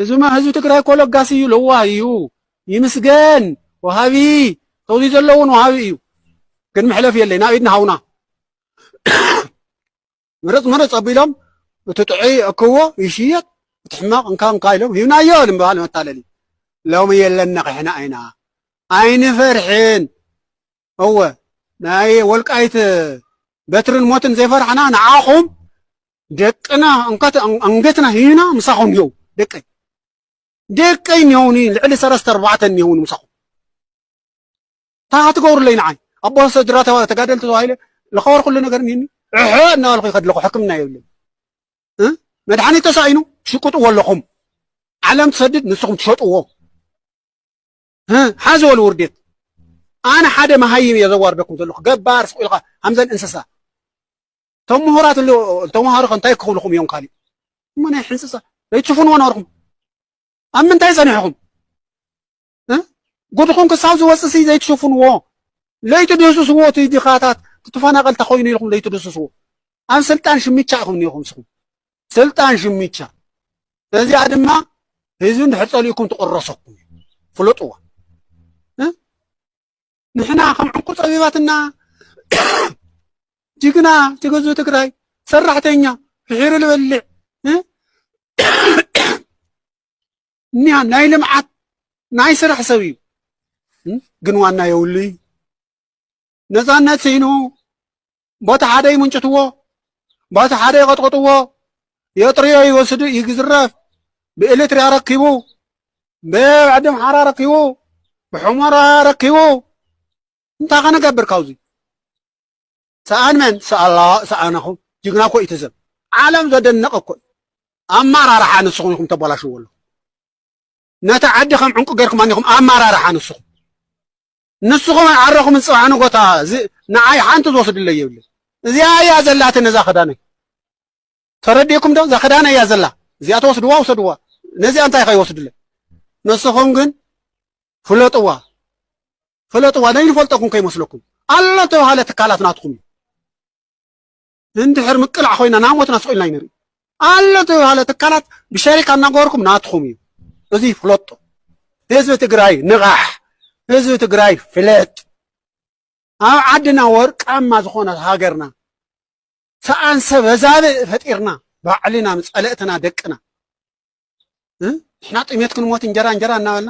እዚማ ህዝቢ ትግራይ ኮሎ ጋሲ እዩ ለዋህ እዩ ይምስገን ወሃቢ ተውዚ ዘለውን ወሃቢ እዩ ግን ምሕለፍ የለይ ናብ ኢድና ሃውና ምርፅ ኣቢሎም እቲ ጥዑይ እክዎ ይሽየጥ እቲ ሕማቕ እንካ ኢሎም ሂብናዮ ልምበሃል መታለሊ ሎሚ የለና ቂሕና ኢና ኣይንፈርሕን እወ ናይ ወልቃይት በትርን ሞትን ዘይፈርሕና ንዓኹም ደቅና አንገትና ሂና ምሳኹም ይው ደቀይ እኒሆውኒ ልዕሊ 3-4 እኒሆውኒ ምሳኹም ታ ትገብሩለይ ንዓይ ኣቦ ስድራ ተጋደልቲ ተባሂለ ዝኸበር ኩሉ ነገር እኒህኒ እናበልኩ ይኸድለኹ ሕክምና የብልን መድሓኒት ተሳኢኑ ትሽቅጥዎ ኣለኹም ዓለም ትሰድድ ንስኹም ትሸጥዎ ሓዚ በሉ ውርዴት ኣነ ሓደ መሃይም እየ ዘዋርደኩም ዘለኹ ገባር ስቁኢልካ ሃምዘን እንስሳ እቶም ምሁራት ተምሃሩ እንታይ ክኽብልኹም እዮም ካሊእ እሞ ናይ እንስሳ ዘይትሽፍንዎ ነበርኩም ኣብ ምንታይ ፀኒሕኹም ጉድኹም ክሳብ ዝወፅሲ ዘይትሽፍንዎ ለይትድህስስዎ እቲ ዲኻታት ትፈናቐልታ ኮይኑ ኢልኩም ለይትድህስስዎ ኣብ ስልጣን ሽሚቻ ኢኹም እኒኹም ንስኹም ስልጣን ሽሚቻ እዚኣ ድማ ህዝቢ እንድሕር ፀሊኡኩም ትቕረሰኩም ፍለጥዋ ንሕና ከም ዕንቁ ፀቢባትና ጅግና ትገዙ ትግራይ ሰራሕተኛ ፍሒሩ ልበልዕ እኒያ ናይ ልምዓት ናይ ስራሕ ሰብ እዩ ግን ዋና የብሉ ነፃነት ሲኑ ቦታ ሓደ ይምንጭትዎ ቦታ ሓደ ይቐጥቅጥዎ የጥርዮ ይወስዱ ይዝረፍ ብኤሌክትሪክ ረኪቡ ብዕድም ሓራ ረኪቡ ብሑመራ ረኪቡ እንታይ ከነገብር ካብዙ ሰኣን መን ሰኣናኹም ጅግና ኮ እዩ ትዘብ ዓለም ዘደነቐ ኮ ኣመራርሓ ንስኹም ኢኹም ተበላሽዎ ኣሎ ነታ ዓዲ ከም ዕንቁ ገይርኩም ኣኒኹም ኣመራርሓ ንስኹም ዓረኹም ንፅባሕ ንጎታ ንዓይ ሓንቲ ዝወስድለ የብልን እዚኣ እያ ዘላተ ነዛ ክዳነይ ተረዲእኩም ዶ እዛ ክዳነይ እያ ዘላ እዚኣ ተወስድዋ ውሰድዋ ነዚኣ እንታይ ከይወስድለ ንስኹም ግን ፍለጥዋ ነይንፈልጠኩም ከይመስለኩም ኣላ ተባሃለ ትካላት ናትኩም እንድሕር ምቅላዕ ኮይና ናሞትና ስቁኢልና ይንርኢ ኣላ ተባሃለ ትካላት ብሸሪካ እናገበርኩም ናትኩም እዩ እዚ ፍለጦ ህዝቢ ትግራይ ንቓሕ ህዝቢ ትግራይ ፍለጥ ኣብ ዓድና ወርቃማ ዝኾነ ሃገርና ሰኣንሰ በዛብእ ፈጢርና ባዕልና ምፀለእትና ደቅና ንሕና ጥሜት ክንሞት እንጀራ እናበልና